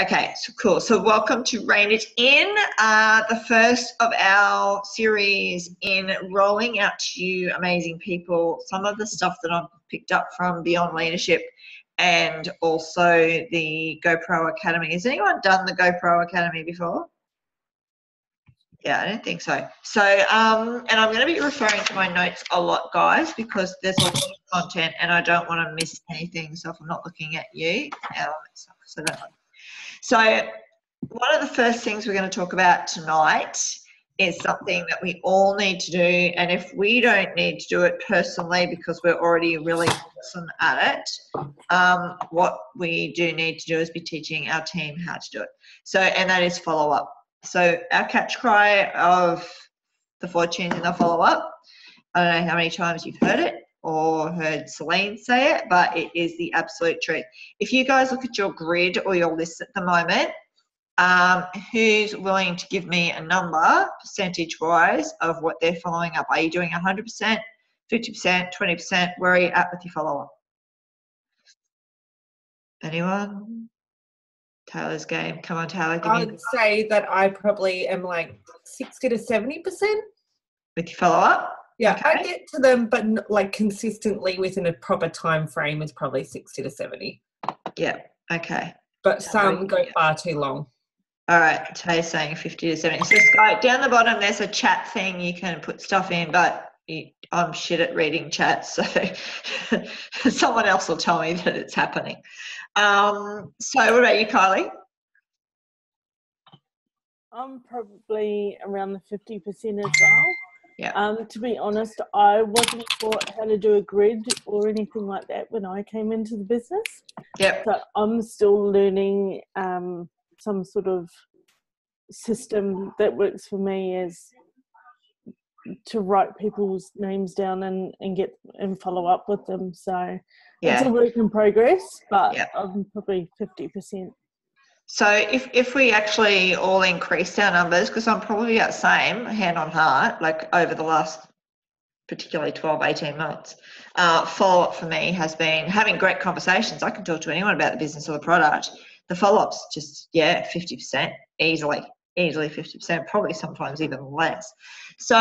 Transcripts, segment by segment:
Okay, so cool. So welcome to Rein It In, the first of our series in rolling out to you amazing people some of the stuff that I've picked up from Beyond Leadership and also the GoPro Academy. Has anyone done the GoPro Academy before? Yeah, I don't think so. So, and I'm going to be referring to my notes a lot, guys, because there's a lot of content and I don't want to miss anything. So if I'm not looking at you, so one of the first things we're going to talk about tonight is something that we all need to do. And if we don't need to do it personally because we're already really awesome at it, what we do need to do is be teaching our team how to do it. So, and that is follow up. So our catch cry of the fortune in the follow up, I don't know how many times you've heard it or heard Celine say it, but it is the absolute truth. If you guys look at your grid or your list at the moment, who's willing to give me a number percentage-wise of what they're following up? Are you doing 100%, 50%, 20%? Where are you at with your follow-up? Anyone? Taylor's game. Come on, Taylor. I would say that I probably am like 60 to 70%. With your follow-up? Yeah, okay. I get to them, but like consistently within a proper time frame is probably 60 to 70. Yeah, okay. But some go far too long. All right, Tay's saying 50 to 70. So Sky, down the bottom there's a chat thing you can put stuff in, but I'm shit at reading chat, so someone else will tell me that it's happening. So what about you, Kylie? I'm probably around the 50% as well. Yeah. To be honest, I wasn't taught how to do a grid or anything like that when I came into the business. Yep. So I'm still learning some sort of system that works for me is to write people's names down and get and follow up with them. So it's a work in progress, but I'm probably 50%. So if we actually all increased our numbers, because I'm probably about the same, hand on heart, like over the last particularly 12, 18 months, follow-up for me has been having great conversations. I can talk to anyone about the business or the product. The follow-up's just, 50%, easily 50%, probably sometimes even less. So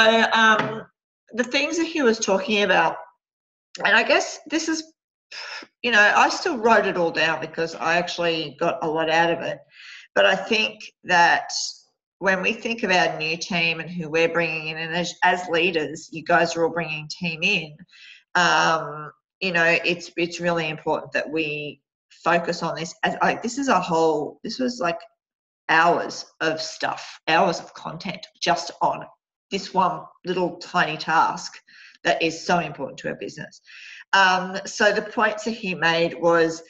the things that he was talking about, and I guess this is, I still wrote it all down because I actually got a lot out of it. But I think that when we think of our new team and who we're bringing in, and as leaders, you guys are all bringing team in, it's really important that we focus on this. This was like hours of stuff, hours of content just on this one little tiny task that is so important to our business. So the points that he made was,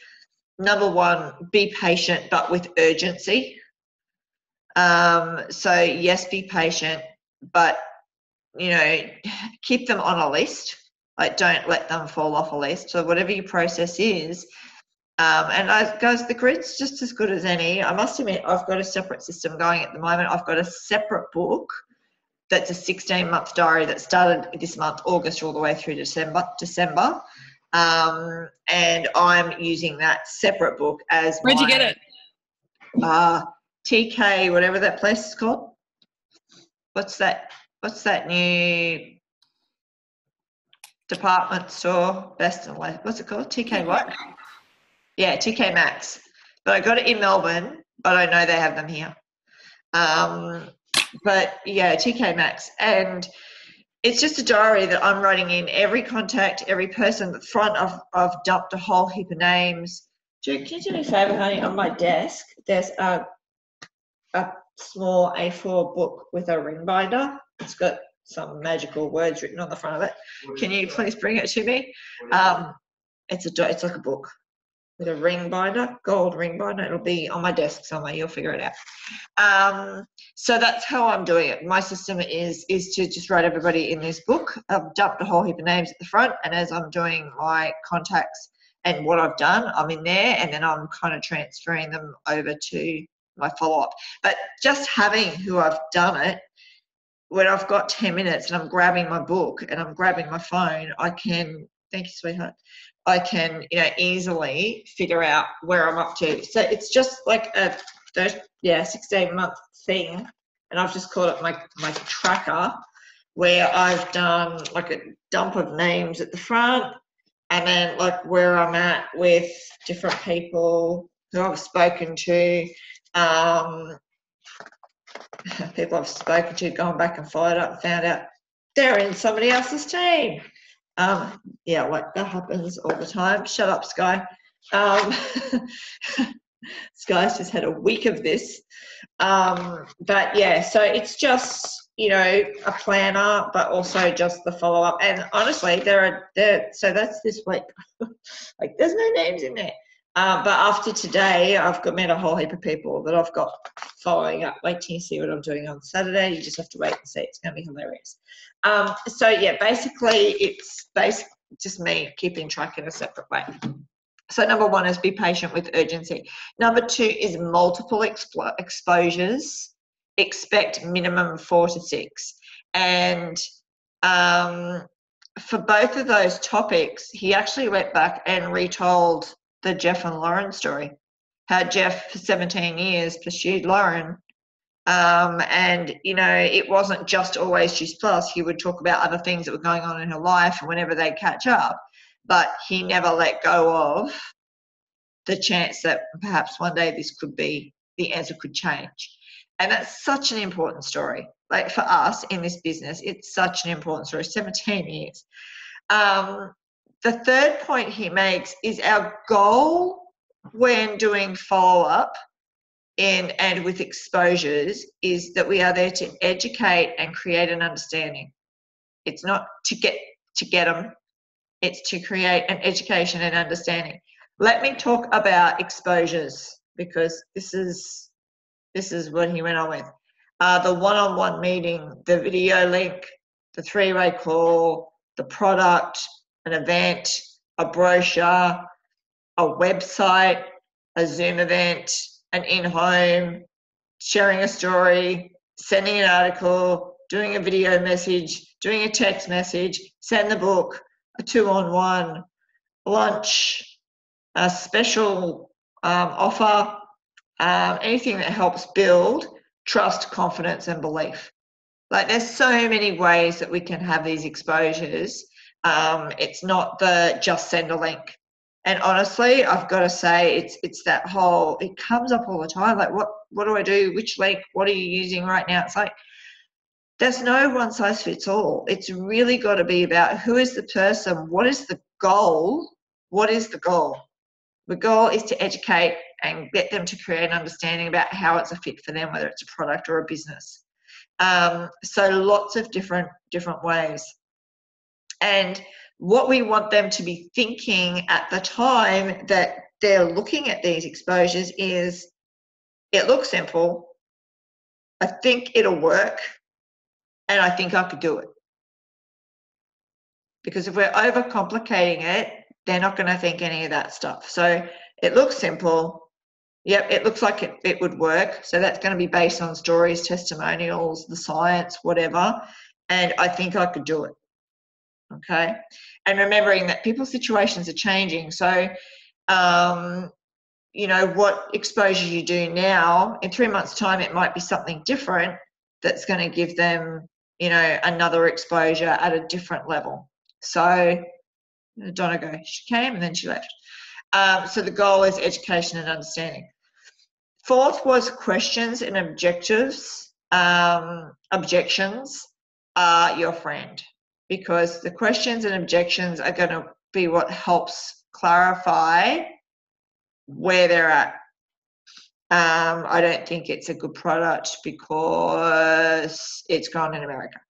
number one, be patient, but with urgency. So yes, be patient, but, keep them on a list. Like, don't let them fall off a list. So whatever your process is, guys, the grid's just as good as any. I must admit, I've got a separate system going at the moment. I've got a separate book that's a 16-month diary that started this month, August, all the way through December. And I'm using that separate book as Where'd you get it? TK, whatever that place is called. What's that new department store? Best and last. What's it called? TK what? Yeah, TK Maxx. But I got it in Melbourne, but I know they have them here. But yeah, TK Maxx. And it's just a diary that I'm writing in every contact, every person. At the front, I've dumped a whole heap of names. Can you do me a favour, honey? On my desk, there's a small A4 book with a ring binder. It's got some magical words written on the front of it. Can you please bring it to me? It's like a book with a ring binder, gold ring binder. It'll be on my desk somewhere. You'll figure it out. So that's how I'm doing it. My system is to just write everybody in this book. I've dumped a whole heap of names at the front, and as I'm doing my contacts and what I've done, I'm in there, and then I'm kind of transferring them over to my follow-up. But just having who I've done it, when I've got 10 minutes and I'm grabbing my book and I'm grabbing my phone, I can, thank you, sweetheart, I can, easily figure out where I'm up to. So it's just like 16-month thing, and I've just called it my tracker, where I've done like a dump of names at the front, and then like where I'm at with different people who I've spoken to, people I've spoken to, gone back and followed up and found out they're in somebody else's team. Yeah, like that happens all the time. Shut up, Sky. Sky's just had a week of this. But yeah, so it's just, you know, a planner, but also just the follow-up. And honestly, so that's this week. Like, there's no names in there. But after today, I've met a whole heap of people that I've got following up. Wait till you see what I'm doing on Saturday. You just have to wait and see. It's going to be hilarious. So yeah, basically it's just me keeping track in a separate way. So number 1 is be patient with urgency. Number 2 is multiple exposures. Expect minimum 4 to 6. And for both of those topics, he actually went back and retold the Jeff and Lauren story. How Jeff for 17 years pursued Lauren. And, you know, it wasn't just always Juice Plus. He would talk about other things that were going on in her life and whenever they catch up. But he never let go of the chance that perhaps one day this could be, the answer could change. And that's such an important story. Like for us in this business, it's such an important story, 17 years. The third point he makes is our goal when doing follow-up and with exposures is that we are there to educate and create an understanding. It's not to get them. It's to create an education and understanding. Let me talk about exposures because this is what he went on with. The one-on-one meeting, the video link, the 3-way call, the product, an event, a brochure, a website, a Zoom event, an in-home, sharing a story, sending an article, doing a video message, doing a text message, send the book, a 2-on-1, lunch, a special offer, anything that helps build trust, confidence, and belief. Like there's so many ways that we can have these exposures. It's not the just send a link. And honestly, I've got to say, it's that whole, it comes up all the time. Like, what do I do? Which link? What are you using right now? It's like, there's no one size fits all. It's really got to be about who is the person? What is the goal? What is the goal? The goal is to educate and get them to create an understanding about how it's a fit for them, whether it's a product or a business. So lots of different ways. And what we want them to be thinking at the time that they're looking at these exposures is, it looks simple, I think it'll work, and I think I could do it. Because if we're overcomplicating it, they're not going to think any of that stuff. So it looks simple. Yep, it looks like it would work. So that's going to be based on stories, testimonials, the science, whatever. And I think I could do it. Okay. And remembering that people's situations are changing. So, you know, what exposure you do now, in 3 months' time, it might be something different that's going to give them, you know, another exposure at a different level. So, Donna go, she came and then she left. So the goal is education and understanding. 4th was questions and objectives. Objections are your friend, because the questions and objections are going to be what helps clarify where they're at. I don't think it's a good product because it's grown in America.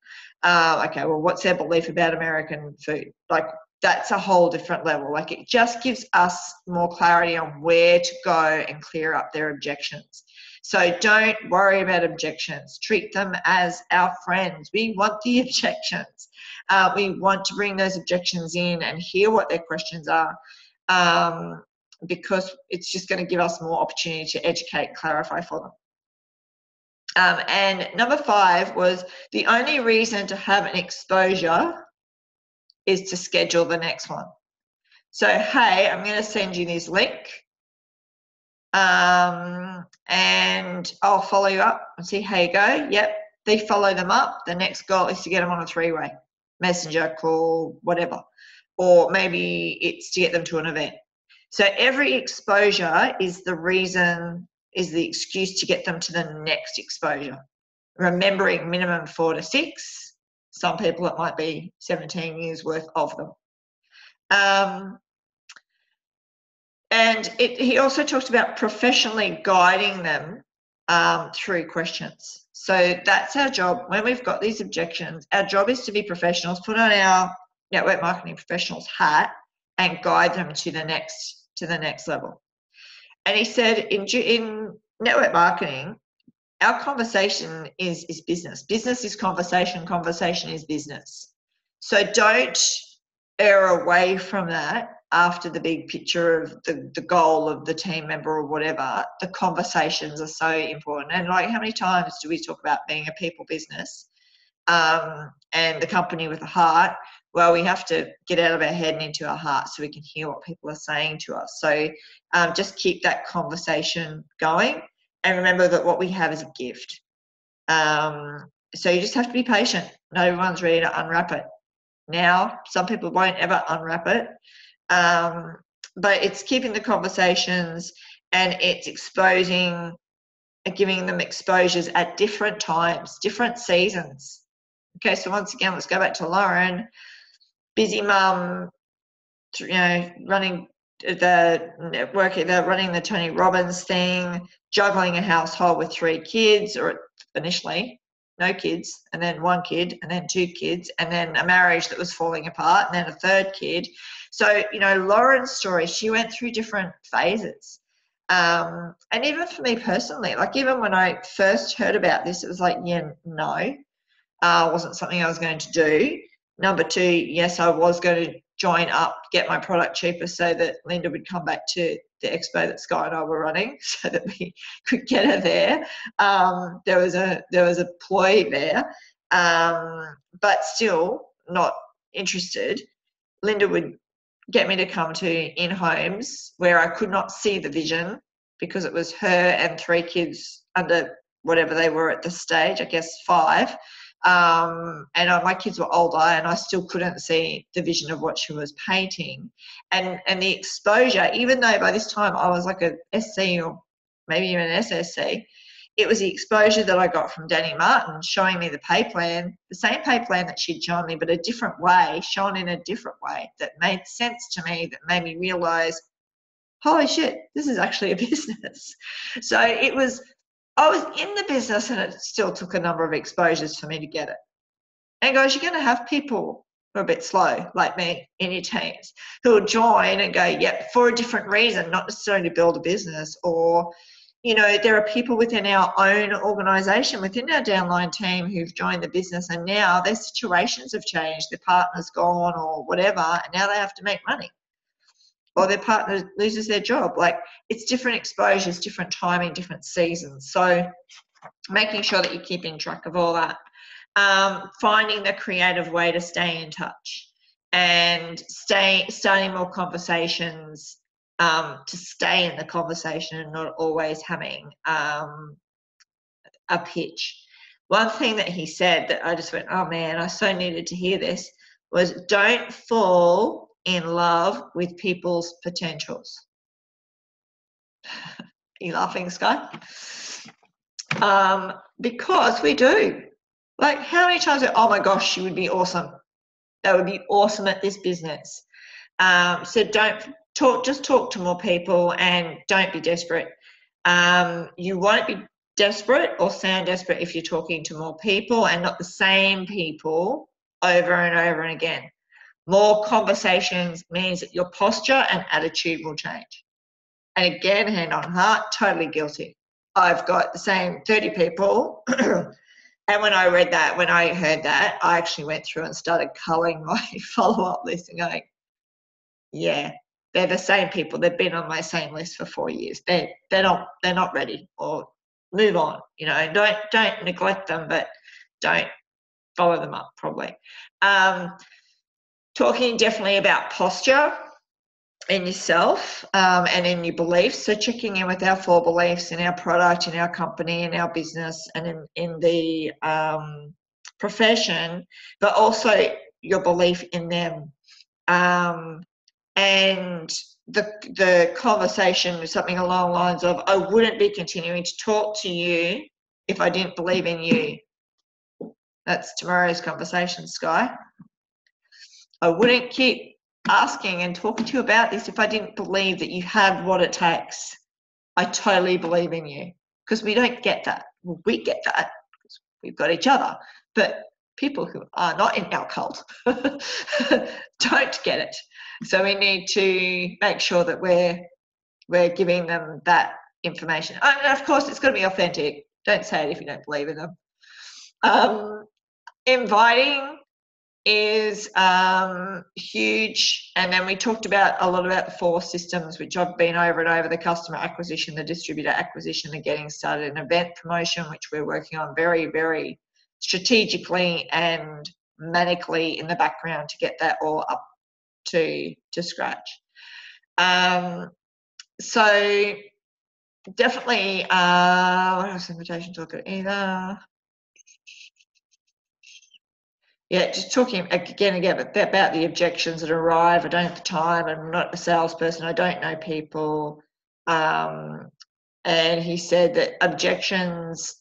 Okay, well, what's their belief about American food? Like, that's a whole different level. Like, it just gives us more clarity on where to go and clear up their objections. So don't worry about objections. Treat them as our friends. We want the objections. We want to bring those objections in and hear what their questions are, because it's just going to give us more opportunity to educate, clarify for them. And number 5 was, the only reason to have an exposure is to schedule the next one. So, hey, I'm going to send you this link. and I'll follow you up and see how you go. Yep, they follow them up. The next goal is to get them on a 3-way, messenger, call, whatever. Or maybe it's to get them to an event. So every exposure is the reason, is the excuse to get them to the next exposure. Remembering minimum 4 to 6. Some people it might be 17 years worth of them. And he also talked about professionally guiding them through questions. So that's our job. When we've got these objections, our job is to be professionals, put on our network marketing professionals hat and guide them to the next level. And he said in network marketing, our conversation is business. Business is conversation. Conversation is business. So don't err away from that after the big picture of the goal of the team member or whatever. The conversations are so important. And like, how many times do we talk about being a people business and the company with a heart? Well, we have to get out of our head and into our heart so we can hear what people are saying to us. So just keep that conversation going. And remember that what we have is a gift. So you just have to be patient. Not everyone's ready to unwrap it. Now, some people won't ever unwrap it. But it's keeping the conversations and it's exposing, giving them exposures at different times, different seasons. Okay, so once again, let's go back to Lauren. Busy mum, running the network, running the Tony Robbins thing, juggling a household with 3 kids, or initially no kids, and then 1 kid, and then 2 kids, and then a marriage that was falling apart, and then a 3rd kid. So, Lauren's story, she went through different phases. And even for me personally, like even when I first heard about this, it was like, no, wasn't something I was going to do. Number 2, yes, I was going to join up, get my product cheaper so that Linda would come back to the expo that Sky and I were running so that we could get her there. There was a ploy there, but still not interested. Linda would get me to come to in-homes where I could not see the vision because it was her and 3 kids under whatever they were at the stage, I guess 5. And my kids were older and I still couldn't see the vision of what she was painting. And the exposure, even though by this time I was like a SC or maybe even an SSC, it was the exposure that I got from Danny Martin showing me the pay plan, the same pay plan that she'd shown me, but a different way, shown in a different way that made sense to me, that made me realise, holy shit, this is actually a business. So I was in the business and it still took a number of exposures for me to get it. And guys, you're going to have people who are a bit slow, like me, in your teams, who will join and go, yep, for a different reason, not necessarily to build a business. Or, there are people within our own organisation, within our downline team who've joined the business and now their situations have changed, their partner's gone or whatever, and now they have to make money. Or their partner loses their job. Like, it's different exposures, different timing, different seasons. So making sure that you're keeping track of all that. Finding the creative way to stay in touch and starting more conversations to stay in the conversation and not always having a pitch. One thing that he said that I just went, oh man, I so needed to hear this, was don't fall in love with people's potentials. Are you laughing, Sky? Because we do. Like, how many times, oh my gosh, she would be awesome. That would be awesome at this business. So just talk to more people and don't be desperate. You won't be desperate or sound desperate if you're talking to more people and not the same people over and over and again. More conversations means that your posture and attitude will change. And again, hand on heart, totally guilty. I've got the same 30 people. And when I heard that, I actually went through and started culling my follow-up list and going, yeah, they're the same people. They've been on my same list for 4 years. They're not ready, or move on. Don't neglect them, but don't follow them up probably. Talking definitely about posture. in yourself and in your beliefs. So checking in with our 4 beliefs in our product, in our company, in our business, and in the profession, but also your belief in them. And the conversation was something along the lines of, I wouldn't be continuing to talk to you if I didn't believe in you. That's tomorrow's conversation, Sky. I wouldn't keep asking and talking to you about this if I didn't believe that you have what it takes. I totally believe in you, because we don't get that. Well, we get that because we've got each other, but people who are not in our cult don't get it. So we need to make sure that we're giving them that information. And of course, it's got to be authentic. Don't say it if you don't believe in them. Inviting is huge, and then we talked a lot about the 4 systems, which I've been over and over: the customer acquisition, the distributor acquisition, the getting started, and event promotion, which we're working on very, very strategically and manically in the background to get that all up to scratch. So definitely, what else? Invitation to look at either. Yeah, just talking again about the objections that arrive. I don't have the time. I'm not a salesperson. I don't know people. And he said that objections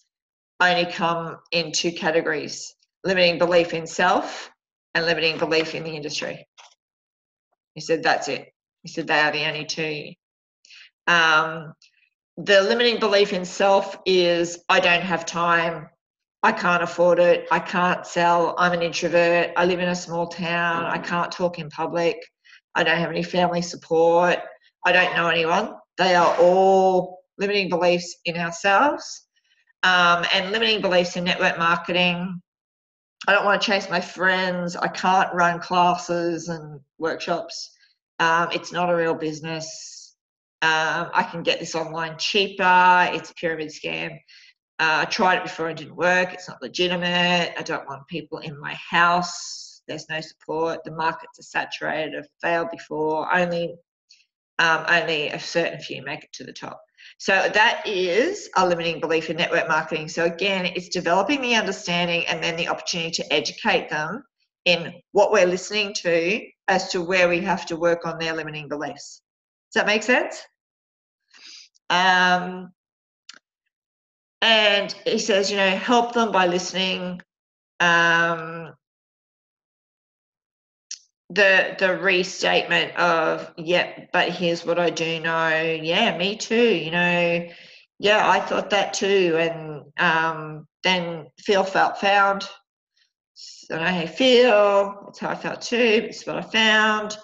only come in 2 categories: limiting belief in self and limiting belief in the industry. He said that's it. He said they are the only 2. The limiting belief in self is, I don't have time, I can't afford it, I can't sell, I'm an introvert, I live in a small town, I can't talk in public, I don't have any family support, I don't know anyone. They are all limiting beliefs in ourselves. And limiting beliefs in network marketing. I don't want to chase my friends, I can't run classes and workshops, it's not a real business, I can get this online cheaper, it's a pyramid scam. I tried it before, it didn't work, it's not legitimate, I don't want people in my house, there's no support, the markets are saturated, I've failed before, only a certain few make it to the top. So that is a limiting belief in network marketing. So again, it's developing the understanding and then the opportunity to educate them in what we're listening to as to where we have to work on their limiting beliefs. Does that make sense? And he says, help them by listening. The restatement of, but here's what I do know. Yeah, me too. Yeah, I thought that too. And then feel, felt, found. So I know how you feel. That's how I felt too. It's what I found.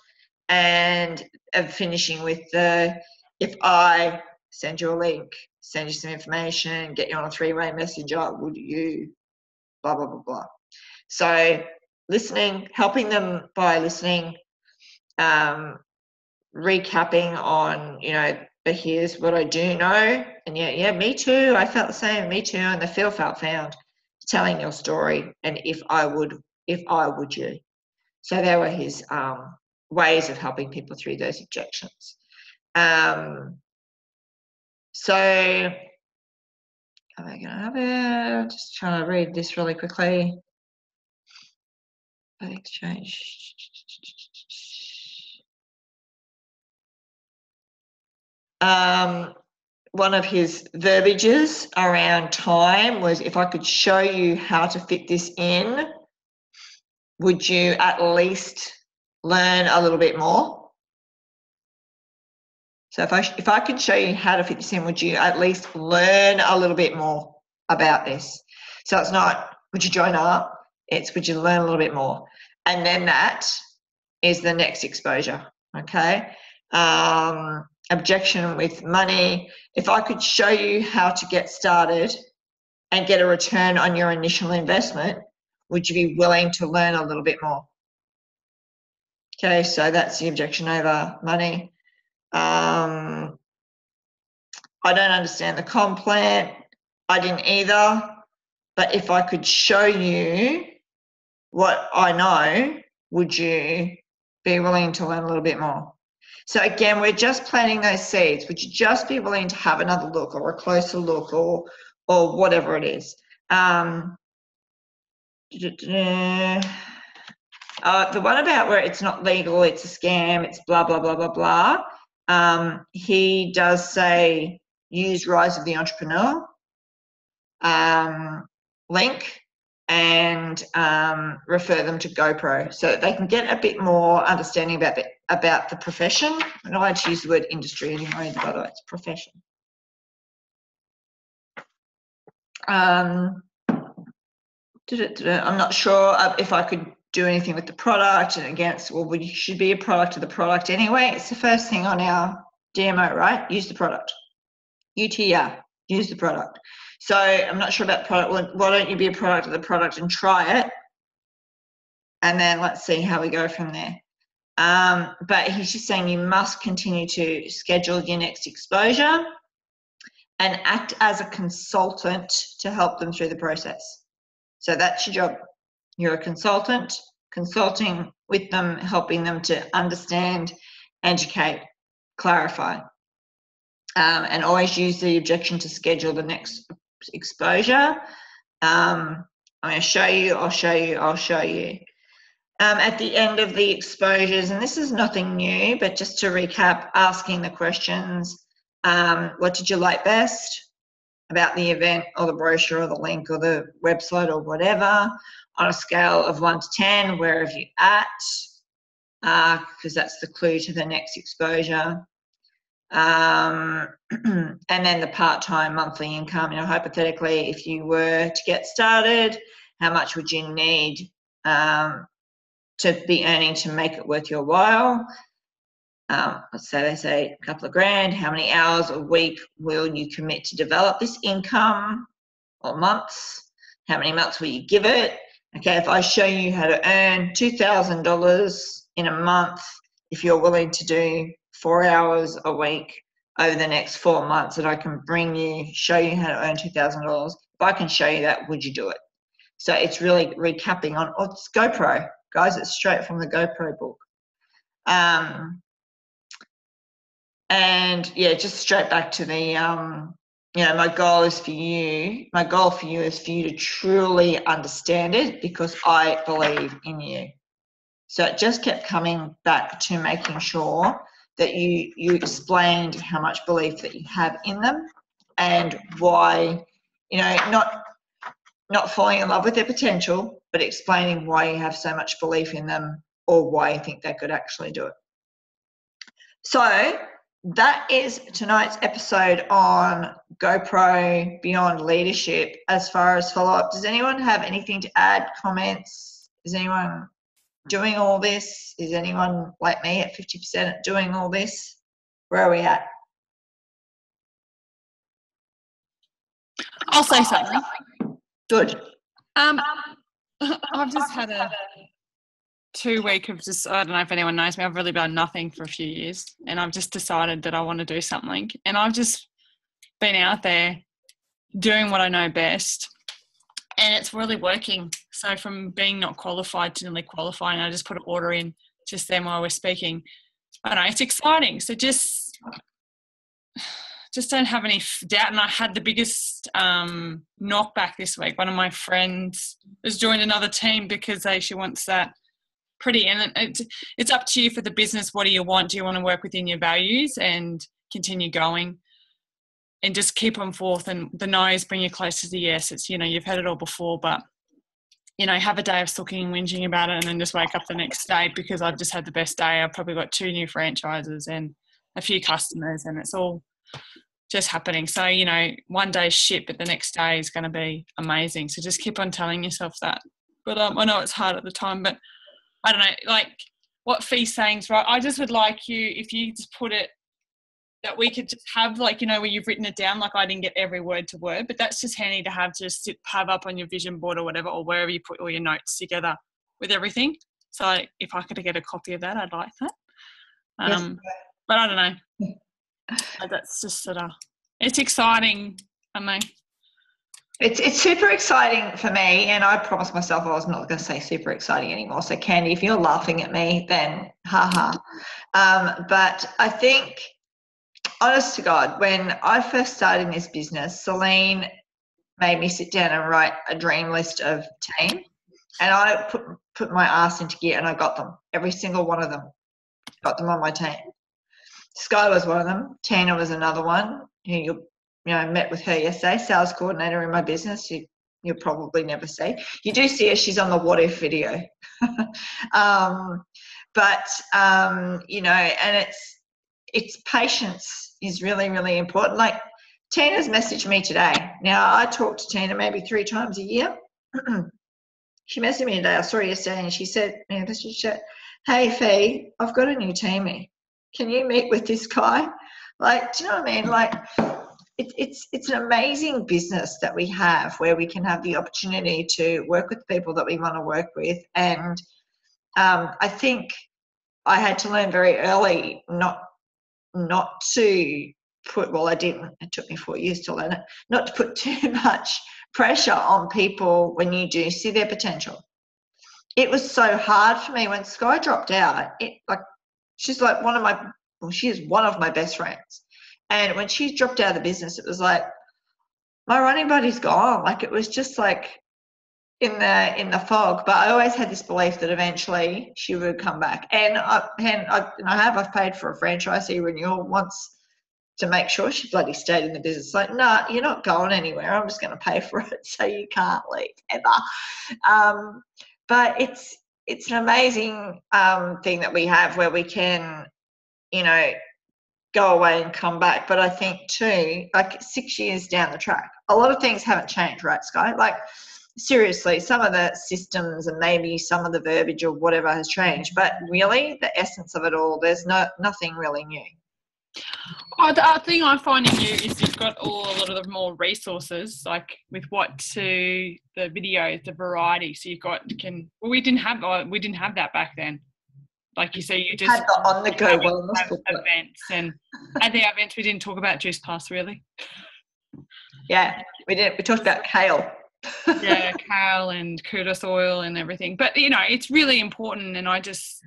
And finishing with if I send you a link, send you some information, get you on a 3-way messenger, would you? Blah, blah, blah, blah. So listening, helping them by listening, recapping on, but here's what I do know. And yeah, me too. I felt the same, me too. And the feel, felt, found, telling your story. And if I would you. So there were his ways of helping people through those objections. So am I going to have it? Just trying to read this really quickly. Exchange. One of his verbiages around time was, if I could show you how to fit this in, would you at least learn a little bit more? So if I could show you how to fit this in, would you at least learn a little bit more about this? So it's not, would you join up? It's, would you learn a little bit more? And then that is the next exposure, okay? Objection with money. If I could show you how to get started and get a return on your initial investment, would you be willing to learn a little bit more? Okay, so that's the objection over money. I don't understand the comp plan. I didn't either. But if I could show you what I know, would you be willing to learn a little bit more? So again, we're just planting those seeds. Would you just be willing to have another look or a closer look or whatever it is? The one about where it's not legal, it's a scam, it's blah, blah, blah, blah, blah. He does say use Rise of the Entrepreneur link and refer them to GoPro so that they can get a bit more understanding about the profession. I don't like to use the word industry anyway, by the way, it's profession. I'm not sure if I could do anything with the product, and again, you should be a product of the product anyway. It's the first thing on our DMO, right? Use the product. UTR, use the product. So I'm not sure about product. Well, why don't you be a product of the product and try it? And then let's see how we go from there. But he's just saying you must continue to schedule your next exposure and act as a consultant to help them through the process. So that's your job. You're a consultant, consulting with them, helping them to understand, educate, clarify. And always use the objection to schedule the next exposure. I'm going to show you, I'll show you. At the end of the exposures, and this is nothing new, but just to recap, asking the questions, what did you like best about the event or the brochure or the link or the website or whatever? On a scale of 1 to 10, where have you at? Because that's the clue to the next exposure. And then the part-time monthly income, hypothetically, if you were to get started, how much would you need to be earning to make it worth your while? Let's say they say a couple of grand. How many hours a week will you commit to develop this income, or months? How many months will you give it? Okay, if I show you how to earn $2,000 in a month, if you're willing to do 4 hours a week over the next 4 months, that I can show you how to earn $2,000. If I can show you that, would you do it? So it's really recapping on, it's GoPro, guys, it's straight from the GoPro book. And yeah, just straight back to the, my goal for you is for you to truly understand it, because I believe in you. So it just kept coming back to making sure that you explained how much belief that you have in them and why, not falling in love with their potential, but explaining why you have so much belief in them or why you think they could actually do it. So that is tonight's episode on GoPro Beyond Leadership. As far as follow-up, does anyone have anything to add, comments? Is anyone doing all this? Is anyone like me at 50% at doing all this? Where are we at? I'll say something. Good. I've just had a 2 week of just, I don't know if anyone knows me, I've really done nothing for a few years, and I've just decided that I want to do something, and I've just been out there doing what I know best, and it's really working. So from being not qualified to nearly qualifying, I just put an order in just then while we're speaking. I don't know, it's exciting. So just don't have any doubt. And I had the biggest knockback this week. One of my friends has joined another team because she wants that pretty, and it's up to you for the business. What do you want? Do you want to work within your values and continue going and just keep on forth, and the no's bring you close to the yes? It's, you've had it all before, but have a day of sulking and whinging about it and then just wake up the next day because I've just had the best day. I've probably got 2 new franchises and a few customers, and it's all just happening. So, one day's shit, but the next day is going to be amazing. So just keep on telling yourself that. But I know it's hard at the time, but I don't know, like what Fee's saying's right. I just would like you, if you just put it, that we could just have, like, where you've written it down, like I didn't get every word to word, but that's just handy to have, have up on your vision board or whatever, or wherever you put all your notes together with everything. So if I could get a copy of that, I'd like that. Yes. But I don't know. That's just it's exciting. I mean, It's super exciting for me, and I promised myself I was not going to say super exciting anymore. So, Candy, if you're laughing at me, then haha. But I think, honest to God, when I first started in this business, Celine made me sit down and write a dream list of team, and I put my ass into gear, and I got them, every single one of them, got them on my team. Sky was one of them. Tina was another one. Who met with her yesterday, sales coordinator in my business. You'll probably never see. You do see her. She's on the What If video. And it's patience is really, really important. Like Tina's messaged me today. Now, I talk to Tina maybe 3 times a year. She messaged me today. I saw her yesterday, and she said, "Hey, Fee, I've got a new teamie. Can you meet with this guy?" Like, do you know what I mean? Like, it's an amazing business that we have, where we can have the opportunity to work with people that we want to work with. And I think I had to learn very early not to put, well, I didn't, it took me 4 years to learn it, not to put too much pressure on people when you do see their potential. It was so hard for me when Sky dropped out. She's like she is one of my best friends. And when she dropped out of the business, it was like, my running buddy's gone. Like, it was just like in the fog. But I always had this belief that eventually she would come back. And I've paid for a franchisee renewal once to make sure she bloody stayed in the business. Like, no, you're not going anywhere. I'm just going to pay for it, so you can't leave ever. But it's an amazing thing that we have, where we can, go away and come back. But I think too, like 6 years down the track, a lot of things haven't changed, right, Sky? Like, seriously, some of the systems and maybe some of the verbiage or whatever has changed, but really the essence of it all, there's nothing really new. The thing I find in you is you've got a lot of the more resources, like with the videos, the variety. So you've got we didn't have that back then. Like you say, you just had the on-the-go wellness events, and at the events we didn't talk about Juice Plus really. Yeah, we didn't. We talked about kale. Yeah, kale and kudos oil and everything. But it's really important, and I just.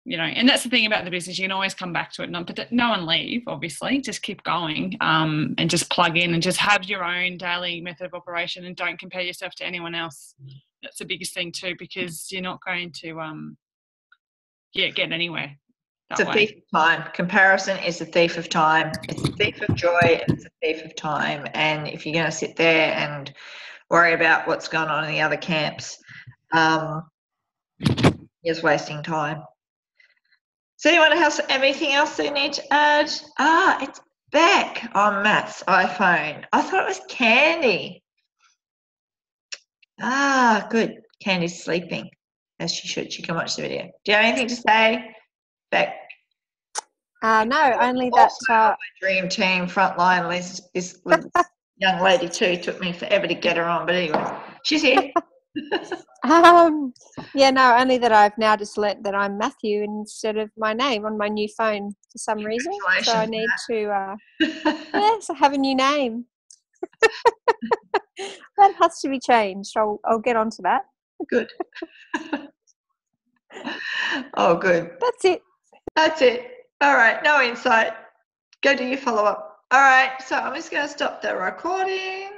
And that's the thing about the business. You can always come back to it. But no one leave, obviously. Just keep going and just plug in and just have your own daily method of operation, and don't compare yourself to anyone else. That's the biggest thing too, because you're not going to get anywhere. It's a thief of time. Comparison is a thief of time. It's a thief of joy, and it's a thief of time. And if you're going to sit there and worry about what's going on in the other camps, you're just wasting time. So anyone else, anything else they need to add? It's Beck on Matt's iPhone. I thought it was Candy. Good. Candy's sleeping, as she should. She can watch the video. Do you have anything to say, Beck? No, only that. My dream team frontline list, this young lady too. Took me forever to get her on, but anyway, she's here. Only that I've now just let that I'm Matthew instead of my name on my new phone for some reason. So I need to I have a new name. That has to be changed. I'll get onto that. Good. Oh, good. That's it. All right. No insight. Go do your follow-up. All right. So I'm just going to stop the recording.